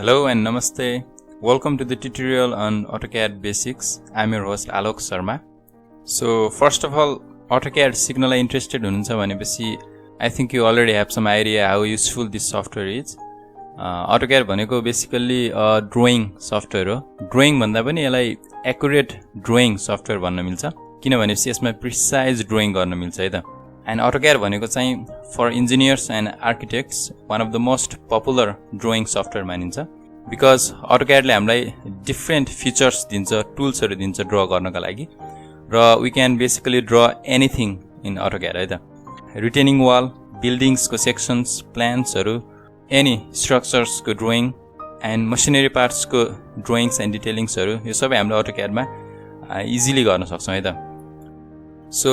Hello and namaste. Welcome to the tutorial on AutoCAD basics. I'm your host Alok Sharma. So first of all, AutoCAD signal interested hununcha bhanepachi I think you already have some idea how useful this software is. AutoCAD bhaneko basically a drawing software हो. Drawing भन्दा पनि यसलाई accurate drawing software भन्न मिल्छ किनभने यसमा precise drawing गर्न मिल्छ है त. And AutoCAD भनेको चाहिँ for engineers and architects one of the most popular drawing software मानिन्छ because AutoCAD ले हामीलाई different features दिन्छ, tools हरु दिन्छ draw गर्नका लागि र we can basically draw anything in AutoCAD है त. Retaining wall, buildings को sections, plans हरु, any structures को drawing and machinery parts को drawings and detailings हरु यो सबै हामीले AutoCAD मा easily गर्न सक्छौं है त. So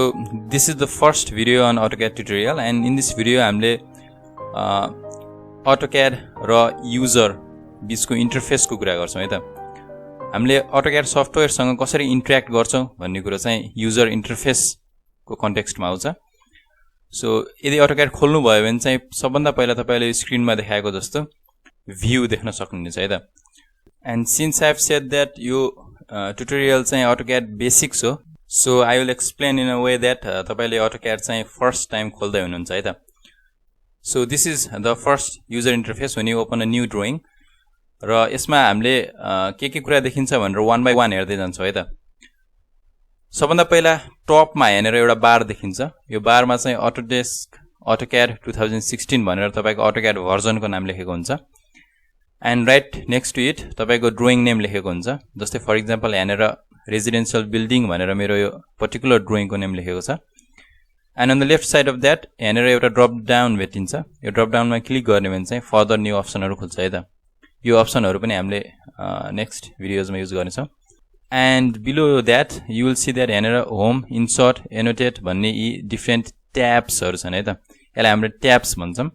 this is the first video on AutoCAD tutorial and in this video हामीले AutoCAD र user बीचको इन्टरफेस को कुरा गर्छौं है त. हामीले AutoCAD सफ्टवेयर सँग कसरी इन्टरेक्ट गर्छौं भन्ने कुरा चाहिँ युजर इन्टरफेस को कन्टेक्स्टमा आउँछ. सो यदि AutoCAD खोल्नु भयो भने चाहिँ सबभन्दा पहिला तपाईले स्क्रिनमा देखाएको जस्तो भ्यू देख्न सक्नुहुनेछ है त. And since I have said that यो ट्युटोरियल चाहिँ AutoCAD बेसिक्स हो, so I will explain in a way that तपाईले AutoCAD चाहिँ फर्स्ट टाइम खोल्दै हुनुहुन्छ है त. So this is the first user interface when you open a new drawing. र यसमा हामीले के कुरा देखिन्छ भनेर one by one हेर्दै जान्छौं है त. सबभन्दा पहिला टपमा हेरेर एउटा बार देखिन्छ. यो बारमा चाहिँ Autodesk AutoCAD 2016 भनेर तपाईको AutoCAD भर्जनको नाम लेखेको हुन्छ. And right next to it तपाईको ड्राइङ नेम लेखेको हुन्छ. जस्तै फर एक्जाम्पल हेरेर रेजिडेन्शियल बिल्डिङ भनेर मेरो यो पर्टिकुलर ड्राइङ को नेम लेखेको छ. And on the left side of that हेरेर एउटा ड्रप डाउन भेटिन्छ. यो ड्रप डाउनमा क्लिक गर्ने भने चाहिँ फर्दर न्यू अप्सनहरु खुल्छ है त. यो अप्सनहरु पनि हामीले नेक्स्ट भिडियोजमा युज गर्नेछौं. And below that you will see that हेरेर होम, इन्सर्ट, एनोटेट भन्ने यी डिफरेन्ट ट्याब्सहरु छन् है त. यसलाई हामीले ट्याब्स भन्छौं.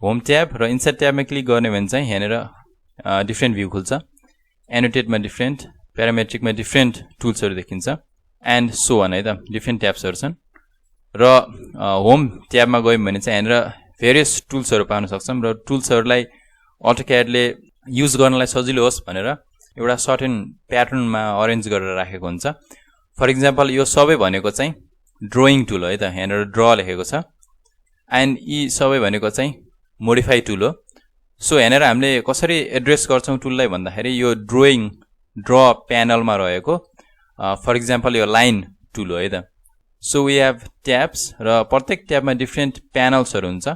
होम ट्याब र इन्सर्ट ट्याबमा क्लिक गर्ने भने चाहिँ हेरेर डिफरेन्ट भ्यू खुल्छ. एनोटेटमा डिफरेन्ट, प्यारामेट्रिकमा डिफरेन्ट टुल्सहरु देखिन्छ एन्ड सो अन है त. डिफरेन्ट ट्याब्सहरु छन् र होम ट्याबमा गयौं भने चाहिँ हेरेर भेरियस टुल्सहरु पाउन सक्छौं र टुल्सहरुलाई AutoCAD ले युज गर्नलाई सजिलो होस् भनेर एउटा सर्टेन प्याटर्नमा अरेन्ज गरेर राखेको हुन्छ. फर एक्जाम्पल यो सबै भनेको चाहिँ ड्राइङ टुल हो है त. हेरेर ड्र लेखेको छ एन्ड यी सबै भनेको चाहिँ मोडिफाई टुल हो. सो हेरेर हामीले कसरी एड्रेस गर्छौं टुललाई भन्दाखेरि यो ड्राइङ ड्र प्यानलमा रहेको फर एक्जाम्पल यो लाइन टुल हो है त. सो वी हैव ट्याब्स र प्रत्येक ट्याबमा डिफरेन्ट प्यानल्सहरु हुन्छ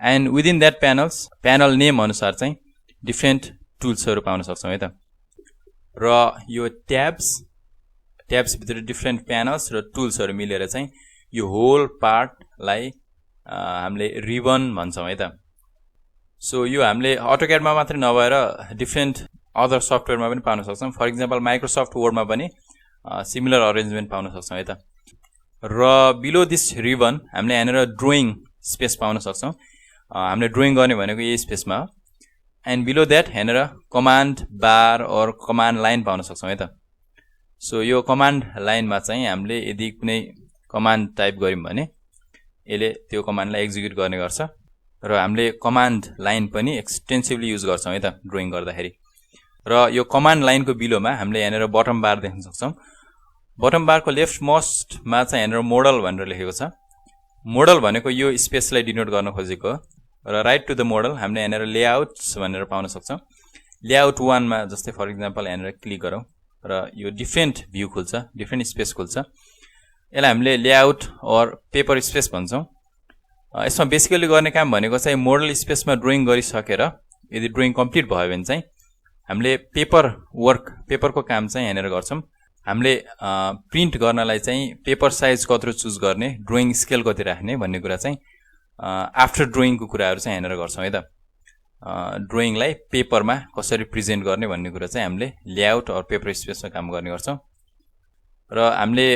and within that panel name अनुसार चाहिँ डिफरेन्ट टुल्सहरु पाउन सक्छौं है त. र यो ट्याब्स भित्र डिफरेन्ट प्यानल्स र टुल्सहरु मिलेर चाहिँ यो होल पार्टलाई हामीले रिबन भन्छौं है त. सो यो हामीले AutoCAD मा मात्र नभएर डिफरेन्ट अदर सफ्टवेयरमा पनि पाउन सक्छौं. फर एक्जाम्पल माइक्रोसफ्ट वर्डमा पनि सिमिलर अरेन्जमेन्ट पाउन सक्छौं है त. र बिलो दिस रिबन हामीले हेरेर ड्राइङ स्पेस पाउन सक्छौं. हामीले ड्राइङ गर्ने भनेको यही स्पेसमा हो. एन्ड बिलो दैट हेरेर कमान्ड बार और कमान्ड लाइन पाउन सक्छौं है त. सो यो कमान्ड लाइनमा चाहिँ हामीले यदि कुनै कमान्ड टाइप गर्यौं भने यसले त्यो कमान्डलाई एक्जिक्युट गर्ने गर्छ र हामीले कमान्ड लाइन पनि एक्सटेन्सिभली युज गर्छौं है त ड्राइङ गर्दाखेरि. र यो कमान्ड लाइनको बिलोमा हामीले हेरेर बटम बार देख्न सक्छौं. बटम बारको लेफ्ट मोस्टमा चाहिँ हेरेर मोडल भनेर लेखेको छ. मोडल भनेको यो स्पेसलाई डिनोट गर्न खोजेको हो र राइट टु द मोडल हामीले हेरेर लेआउट्स भनेर पाउन सक्छौं. लेआउट 1 मा जस्तै फर एक्जाम्पल हेरेर क्लिक गरौँ र यो डिफरेन्ट भ्यू खुल्छ, डिफरेन्ट स्पेस खुल्छ. यसलाई हामीले लेआउट और पेपर स्पेस भन्छौं. यसमा बेसिकली गर्ने काम भनेको चाहिँ मोडल स्पेसमा ड्राइङ गरिसकेर यदि ड्राइङ कम्प्लिट भयो भने चाहिँ हामीले पेपरको काम चाहिँ हेरेर गर्छौं. हामीले प्रिन्ट गर्नलाई चाहिँ पेपर साइज कत्रो चुज गर्ने, ड्राइङ स्केल कति राख्ने भन्ने कुरा चाहिँ आफ्टर ड्राइङको कुराहरु चाहिँ हेरेर गर्छौं है त. ड्राइङलाई पेपरमा कसरी प्रेजेन्ट गर्ने भन्ने कुरा चाहिँ हामीले लेआउट और पेपर स्पेसमा काम गर्ने गर्छौं. र हामीले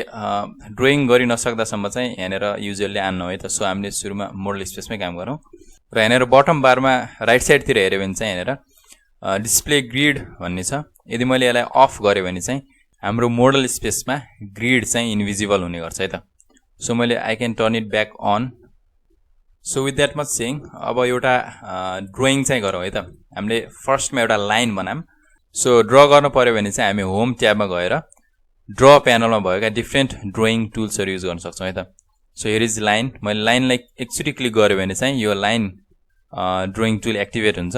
ड्राइङ गरि नसक्दासम्म चाहिँ हेरेर युजरले आन्नु है त. सो हामीले सुरुमा मोडल स्पेसमै काम गरौँ र हेरेर बटम बारमा राइट साइडतिर हेर्यो भने चाहिँ हेरेर डिस्प्ले ग्रिड भन्ने छ. यदि मैले यसलाई अफ गरे भने चाहिँ हाम्रो मोडल स्पेसमा ग्रिड चाहिँ इन्भिजिबल हुने गर्छ है त. सो मैले I can turn it back on. So with that much सेङ अब एउटा ड्रइङ चाहिँ गरौँ है त। हामीले फर्स्टमा एउटा लाइन बनाऊँ। सो ड्र गर्नु पर्यो भने चाहिँ हामी होम ट्याबमा गएर ड्र प्यानलमा भएका डिफ्रेन्ट ड्रइङ टुल्सहरू युज गर्न सक्छौँ है त। So here is line. मैले लाइनलाई एकचोटि क्लिक गरेँ भने चाहिँ यो लाइन ड्रइङ टुल एक्टिभेट हुन्छ।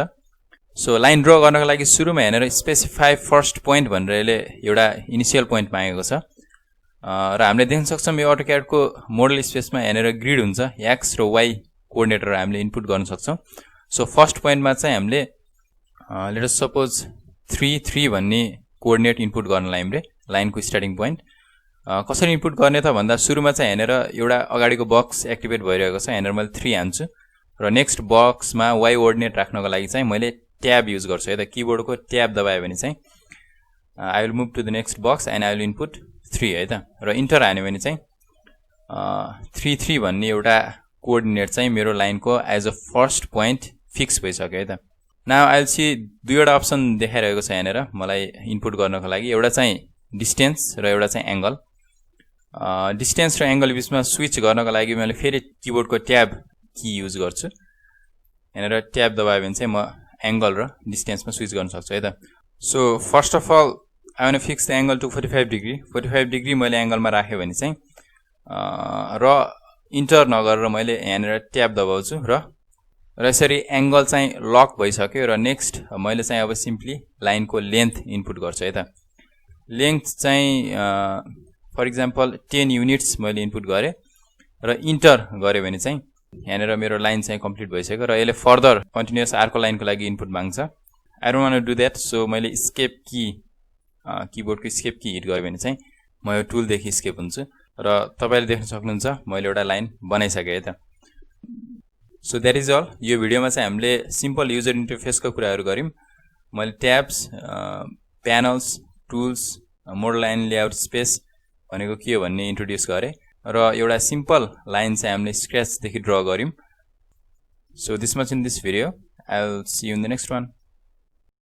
सो लाइन ड्र गर्नको लागि सुरुमा हेरेर स्पेसिफाई फर्स्ट पोइन्ट भनेर यसले एउटा इनिसियल पोइन्ट मागेको छ र हामीले देख्न सक्छौँ यो अटोक्याडको मोडल स्पेसमा हेरेर ग्रिड हुन्छ, एक्स र वाई कोअर्डिनेटर हामीले इनपुट गर्न सक्छौँ। सो फर्स्ट पोइन्टमा चाहिँ हामीले लेट अस सपोज 3 3 भन्ने कोअर्डिनेट इनपुट गर्नलाई हामीले लाइनको स्टार्टिङ पोइन्ट कसरी इनपुट गर्ने त भन्दा सुरुमा चाहिँ हेरेर एउटा अगाडिको बक्स एक्टिभेट भइरहेको छ, हेरेर मैले 3 हान्छु र नेक्स्ट बक्समा वाई कोअर्डिनेट राख्नको लागि चाहिँ मैले ट्याब युज गर्छु है त। किबोर्डको ट्याब दबायो भने चाहिँ I will move to the next box and I will input 3 है त। र इन्टर हान्यो भने चाहिँ 3 3 भन्ने एउटा कोअर्डिनेट चाहिँ मेरो लाइनको as a first point fix भइसक्यो है त। नाउ आई विल सी दुईवटा अप्सन देखाइरहेको छ यहाँनिर मलाई इनपुट गर्नको लागि, एउटा चाहिँ डिस्टेन्स र एउटा चाहिँ एङ्गल। डिस्टेन्स र एङ्गल बिचमा स्विच गर्नको लागि मैले फेरि किबोर्डको ट्याब की युज गर्छु। यहाँनिर ट्याब दबायो भने चाहिँ म एङ्गल र डिस्टेन्समा स्विच गर्न सक्छु है त। So first of all I want fix the angle to 45 degree. 45 degree मैले एङ्गलमा राखेँ भने चाहिँ र इन्टर नगरेर मैले यहाँनिर ट्याब दबाउँछु र यसरी एङ्गल चाहिँ लक भइसक्यो र नेक्स्ट मैले चाहिँ अब सिम्पली लाइनको लेन्थ इनपुट गर्छु है त। लेन्थ चाहिँ फर इक्जाम्पल 10 युनिट्स मैले इनपुट गरेँ र इन्टर गरेँ भने चाहिँ यहाँनिर मेरो लाइन चाहिँ कम्प्लिट भइसक्यो र यसले फर्दर कन्टिन्युस अर्को लाइनको लागि इनपुट माग्छ। I don't want to do that. So मैले स्केप की किबोर्डको स्केप की हिट गरेँ भने चाहिँ म यो टुलदेखि स्केप हुन्छु र तपाईँले देख्न सक्नुहुन्छ मैले एउटा लाइन बनाइसकेँ है त। So that is all. यो भिडियोमा चाहिँ हामीले सिम्पल युजर इन्टरफेसको कुराहरू गऱ्यौँ। मैले tabs, panels, tools, model line layout space भनेको के हो भन्ने इन्ट्रोड्युस गरेँ र एउटा सिम्पल लाइन चाहिँ हामीले स्क्रैचदेखि ड्र गऱ्यौँ। So this much in this video. I will C you in the next one.